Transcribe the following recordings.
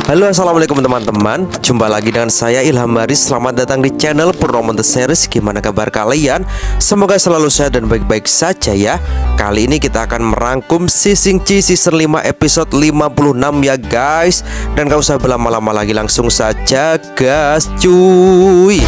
Halo, assalamualaikum teman-teman. Jumpa lagi dengan saya Ilham Haris. Selamat datang di channel Purnomo The Series. Gimana kabar kalian? Semoga selalu sehat dan baik-baik saja ya. Kali ini kita akan merangkum Sising Ci season 5 episode 56 ya guys. Dan gak usah berlama-lama lagi, langsung saja gas cuy.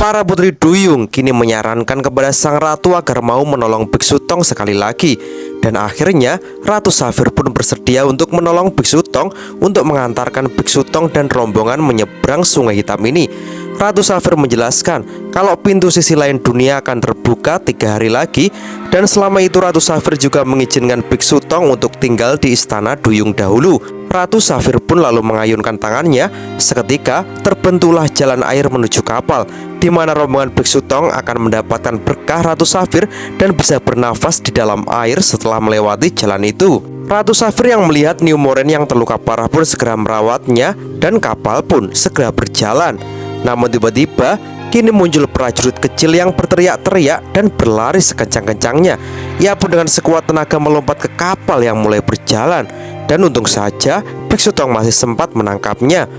Para putri duyung kini menyarankan kepada sang ratu agar mau menolong Biksu Tong sekali lagi. Dan akhirnya Ratu Safir pun bersedia untuk menolong Biksu Tong untuk mengantarkan Biksu Tong dan rombongan menyeberang Sungai Hitam ini. Ratu Safir menjelaskan kalau pintu sisi lain dunia akan terbuka 3 hari lagi. Dan selama itu Ratu Safir juga mengizinkan Biksu Tong untuk tinggal di istana duyung dahulu. Ratu Safir pun lalu mengayunkan tangannya. Seketika terbentuklah jalan air menuju kapal, di mana rombongan Biksu Tong akan mendapatkan berkah Ratu Safir dan bisa bernafas di dalam air setelah melewati jalan itu. Ratu Safir yang melihat New Moraine yang terluka parah pun segera merawatnya dan kapal pun segera berjalan. Namun tiba-tiba kini muncul prajurit kecil yang berteriak-teriak dan berlari sekencang-kencangnya. Ia pun dengan sekuat tenaga melompat ke kapal yang mulai berjalan. Dan untung saja Biksu Tong masih sempat menangkapnya.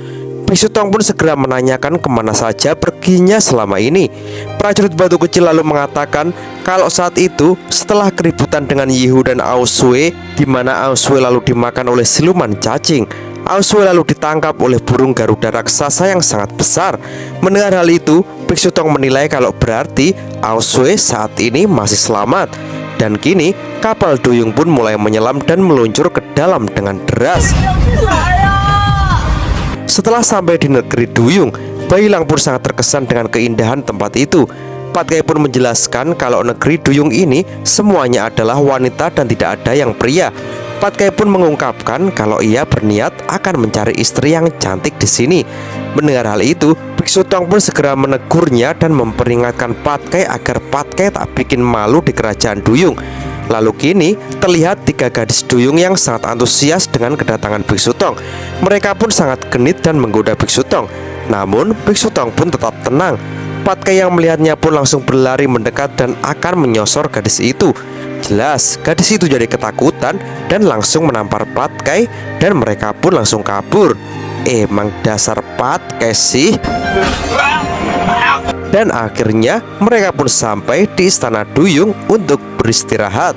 Biksu Tong pun segera menanyakan kemana saja perginya selama ini. Prajurit batu kecil lalu mengatakan kalau saat itu setelah keributan dengan Yihu dan Aosue, di mana Aosue lalu dimakan oleh siluman cacing, Aosue lalu ditangkap oleh burung garuda raksasa yang sangat besar. Mendengar hal itu, Biksu Tong menilai kalau berarti Aosue saat ini masih selamat. Dan kini kapal duyung pun mulai menyelam dan meluncur ke dalam dengan deras. Setelah sampai di negeri duyung, Bailang pun sangat terkesan dengan keindahan tempat itu. Patkai pun menjelaskan kalau negeri duyung ini semuanya adalah wanita dan tidak ada yang pria. Patkai pun mengungkapkan kalau ia berniat akan mencari istri yang cantik di sini. Mendengar hal itu, Biksu Tong pun segera menegurnya dan memperingatkan Patkai agar Patkai tak bikin malu di kerajaan duyung. Lalu kini terlihat 3 gadis duyung yang sangat antusias dengan kedatangan Biksu Tong. Mereka pun sangat genit dan menggoda Biksu Tong. Namun Biksu Tong pun tetap tenang. Patkai yang melihatnya pun langsung berlari mendekat dan akan menyosor gadis itu. Jelas gadis itu jadi ketakutan dan langsung menampar Patkai, dan mereka pun langsung kabur. Emang dasar Patkai sih. Dan akhirnya mereka pun sampai di istana duyung untuk beristirahat.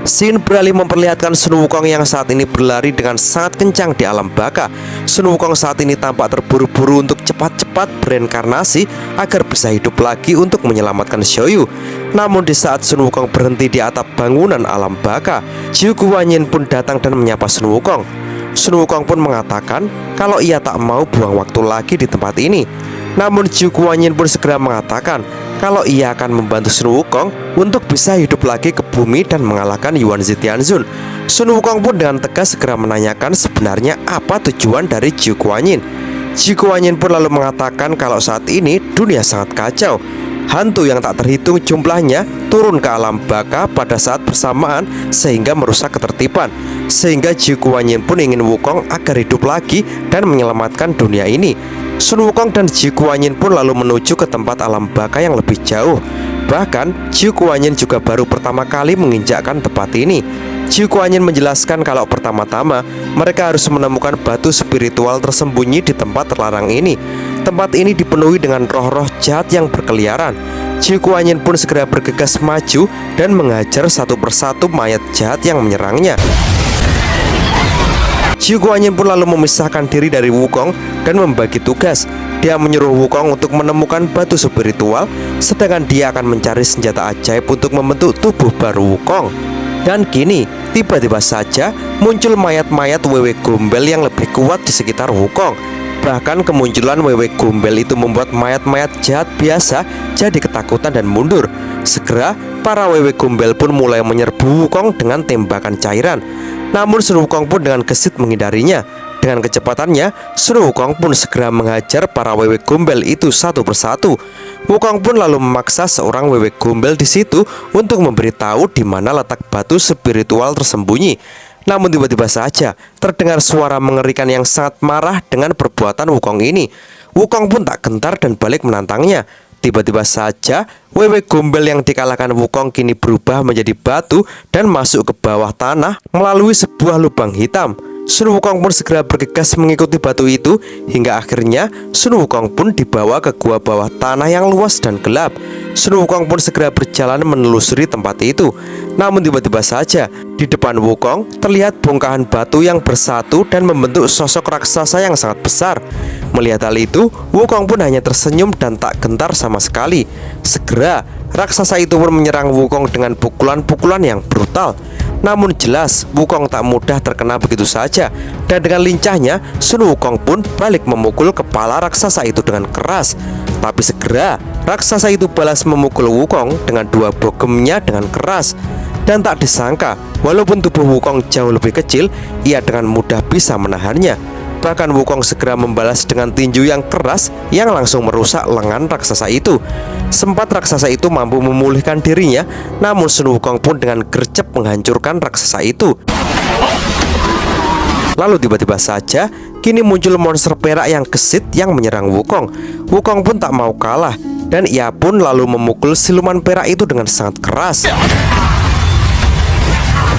Scene beralih memperlihatkan Sun Wukong yang saat ini berlari dengan sangat kencang di alam baka. Sun Wukong saat ini tampak terburu-buru untuk cepat-cepat bereinkarnasi agar bisa hidup lagi untuk menyelamatkan Xiaoyu. Namun di saat Sun Wukong berhenti di atap bangunan alam baka, Jiu Guanyin pun datang dan menyapa Sun Wukong. Sun Wukong pun mengatakan kalau ia tak mau buang waktu lagi di tempat ini. Namun Jiu Guanyin pun segera mengatakan kalau ia akan membantu Sun Wukong untuk bisa hidup lagi ke bumi dan mengalahkan Yuan Zitianzun. Sun Wukong pun dengan tegas segera menanyakan sebenarnya apa tujuan dari Jiu Guanyin. Jiu Guanyin pun lalu mengatakan kalau saat ini dunia sangat kacau. Hantu yang tak terhitung jumlahnya turun ke alam baka pada saat bersamaan sehingga merusak ketertiban. Sehingga Jiu Guanyin pun ingin Wukong agar hidup lagi dan menyelamatkan dunia ini. Sun Wukong dan Jiu Guanyin pun lalu menuju ke tempat alam baka yang lebih jauh. Bahkan Jiu Guanyin juga baru pertama kali menginjakkan tempat ini. Jiu Guanyin menjelaskan kalau pertama-tama mereka harus menemukan batu spiritual tersembunyi di tempat terlarang ini. Tempat ini dipenuhi dengan roh-roh jahat yang berkeliaran. Jiu Guanyin pun segera bergegas maju dan menghajar satu persatu mayat jahat yang menyerangnya. Jiu Guanyin pun lalu memisahkan diri dari Wukong dan membagi tugas. Dia menyuruh Wukong untuk menemukan batu spiritual, sedangkan dia akan mencari senjata ajaib untuk membentuk tubuh baru Wukong. Dan kini tiba-tiba saja muncul mayat-mayat wewe gombel yang lebih kuat di sekitar Wukong. Bahkan kemunculan wewe gombel itu membuat mayat-mayat jahat biasa jadi ketakutan dan mundur. Segera para wewe gombel pun mulai menyerbu Wukong dengan tembakan cairan. Namun Sun Wukong pun dengan gesit menghindarinya. Dengan kecepatannya, Sun Wukong pun segera menghajar para wewe gombel itu satu persatu. Wukong pun lalu memaksa seorang wewe gombel di situ untuk memberitahu di mana letak batu spiritual tersembunyi. Namun tiba-tiba saja terdengar suara mengerikan yang sangat marah dengan perbuatan Wukong ini. Wukong pun tak gentar dan balik menantangnya. Tiba-tiba saja wewe gombel yang dikalahkan Wukong kini berubah menjadi batu dan masuk ke bawah tanah melalui sebuah lubang hitam. Sun Wukong pun segera bergegas mengikuti batu itu, hingga akhirnya Sun Wukong pun dibawa ke gua bawah tanah yang luas dan gelap. Sun Wukong pun segera berjalan menelusuri tempat itu. Namun tiba-tiba saja di depan Wukong terlihat bongkahan batu yang bersatu dan membentuk sosok raksasa yang sangat besar. Melihat hal itu, Wukong pun hanya tersenyum dan tak gentar sama sekali. Segera raksasa itu pun menyerang Wukong dengan pukulan-pukulan yang brutal. Namun jelas Wukong tak mudah terkena begitu saja, dan dengan lincahnya Sun Wukong pun balik memukul kepala raksasa itu dengan keras. Tapi segera raksasa itu balas memukul Wukong dengan dua bogemnya dengan keras. Dan tak disangka, walaupun tubuh Wukong jauh lebih kecil, ia dengan mudah bisa menahannya. Bahkan Wukong segera membalas dengan tinju yang keras yang langsung merusak lengan raksasa itu. Sempat raksasa itu mampu memulihkan dirinya, namun Sun Wukong pun dengan gercep menghancurkan raksasa itu. Lalu tiba-tiba saja kini muncul monster perak yang gesit yang menyerang Wukong. Wukong pun tak mau kalah, dan ia pun lalu memukul siluman perak itu dengan sangat keras.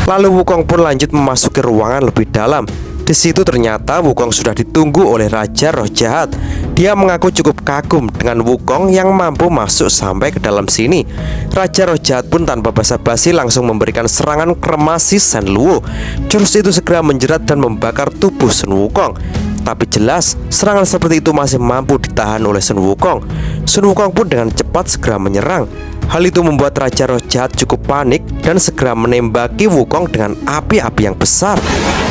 Lalu Wukong pun lanjut memasuki ruangan lebih dalam. Di situ ternyata Wukong sudah ditunggu oleh Raja Roh Jahat. Dia mengaku cukup kagum dengan Wukong yang mampu masuk sampai ke dalam sini. Raja Roh Jahat pun tanpa basa-basi langsung memberikan serangan kremasi Shen Luo. Jurus itu segera menjerat dan membakar tubuh Sun Wukong. Tapi jelas serangan seperti itu masih mampu ditahan oleh Sun Wukong. Sun Wukong pun dengan cepat segera menyerang. Hal itu membuat Raja Roh Jahat cukup panik dan segera menembaki Wukong dengan api-api yang besar.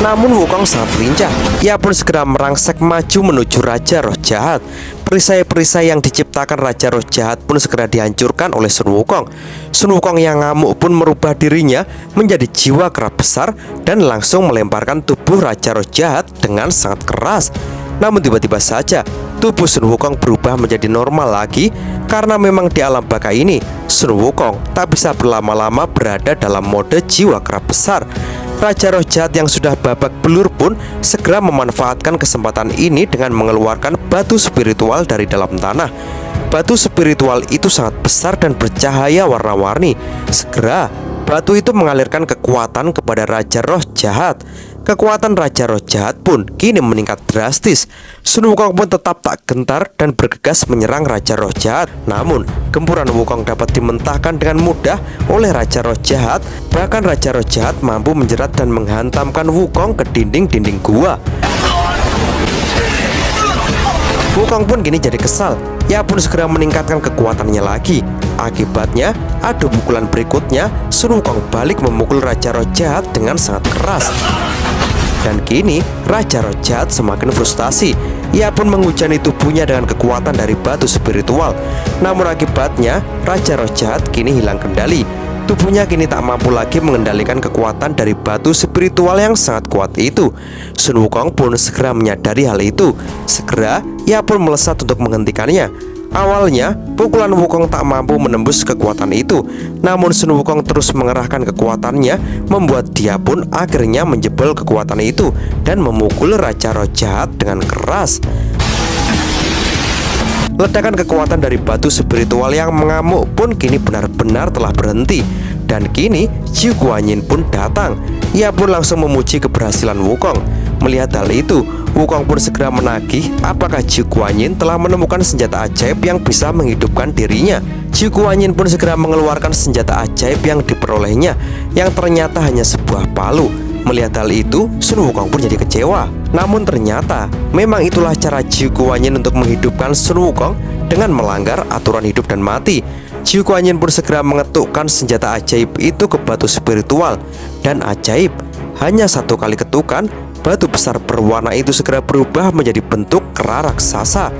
Namun Wukong sangat lincah. Ia pun segera merangsek maju menuju Raja Roh Jahat. Perisai-perisai yang diciptakan Raja Roh Jahat pun segera dihancurkan oleh Sun Wukong. Sun Wukong yang ngamuk pun merubah dirinya menjadi jiwa kera besar dan langsung melemparkan tubuh Raja Roh Jahat dengan sangat keras. Namun tiba-tiba saja tubuh Sun Wukong berubah menjadi normal lagi, karena memang di alam baka ini Sun Wukong tak bisa berlama-lama berada dalam mode jiwa kera besar. Raja Roh Jahat yang sudah babak belur pun segera memanfaatkan kesempatan ini dengan mengeluarkan batu spiritual dari dalam tanah. Batu spiritual itu sangat besar dan bercahaya warna-warni. Segera batu itu mengalirkan kekuatan kepada Raja Roh Jahat. Kekuatan Raja Roh Jahat pun kini meningkat drastis. Sun Wukong pun tetap tak gentar dan bergegas menyerang Raja Roh Jahat. Namun gempuran Wukong dapat dimentahkan dengan mudah oleh Raja Roh Jahat. Bahkan Raja Roh Jahat mampu menjerat dan menghantamkan Wukong ke dinding-dinding gua. Wukong pun kini jadi kesal. Ia pun segera meningkatkan kekuatannya lagi. Akibatnya, adu pukulan berikutnya, Sun Wukong balik memukul Raja Roh Jahat dengan sangat keras. Dan kini Raja Roh Jahat semakin frustasi. Ia pun menghujani tubuhnya dengan kekuatan dari batu spiritual. Namun akibatnya Raja Roh Jahat kini hilang kendali. Tubuhnya kini tak mampu lagi mengendalikan kekuatan dari batu spiritual yang sangat kuat itu. Sun Wukong pun segera menyadari hal itu. Segera ia pun melesat untuk menghentikannya. Awalnya, pukulan Wukong tak mampu menembus kekuatan itu. Namun Sun Wukong terus mengerahkan kekuatannya, membuat dia pun akhirnya menjebol kekuatan itu dan memukul Raja Roh Jahat dengan keras. Ledakan kekuatan dari batu spiritual yang mengamuk pun kini benar-benar telah berhenti. Dan kini Zhu Guanyin pun datang. Ia pun langsung memuji keberhasilan Wukong. Melihat hal itu, Wukong pun segera menagih apakah Zhu Guanyin telah menemukan senjata ajaib yang bisa menghidupkan dirinya. Zhu Guanyin pun segera mengeluarkan senjata ajaib yang diperolehnya, yang ternyata hanya sebuah palu. Melihat hal itu, Sun Wukong pun jadi kecewa. Namun ternyata memang itulah cara Zhu Guanyin untuk menghidupkan Sun Wukong dengan melanggar aturan hidup dan mati. Zhu Guanyin pun segera mengetukkan senjata ajaib itu ke batu spiritual. Dan ajaib, hanya satu kali ketukan, batu besar berwarna itu segera berubah menjadi bentuk kera raksasa.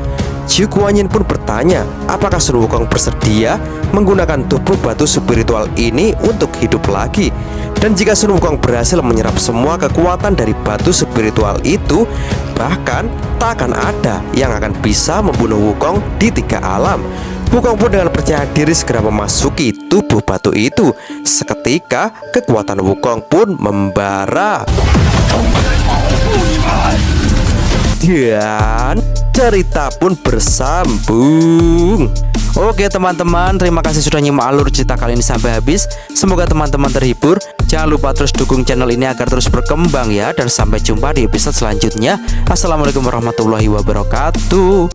Zhu Guanyin pun bertanya apakah Sun Wukong bersedia menggunakan tubuh batu spiritual ini untuk hidup lagi. Dan jika Sun Wukong berhasil menyerap semua kekuatan dari batu spiritual itu, bahkan tak akan ada yang akan bisa membunuh Wukong di 3 alam. Wukong pun dengan percaya diri segera memasuki tubuh batu itu. Seketika kekuatan Wukong pun membara. Dan cerita pun bersambung. Oke teman-teman, terima kasih sudah nyimak alur cerita kali ini sampai habis. Semoga teman-teman terhibur. Jangan lupa terus dukung channel ini agar terus berkembang ya. Dan sampai jumpa di episode selanjutnya. Assalamualaikum warahmatullahi wabarakatuh.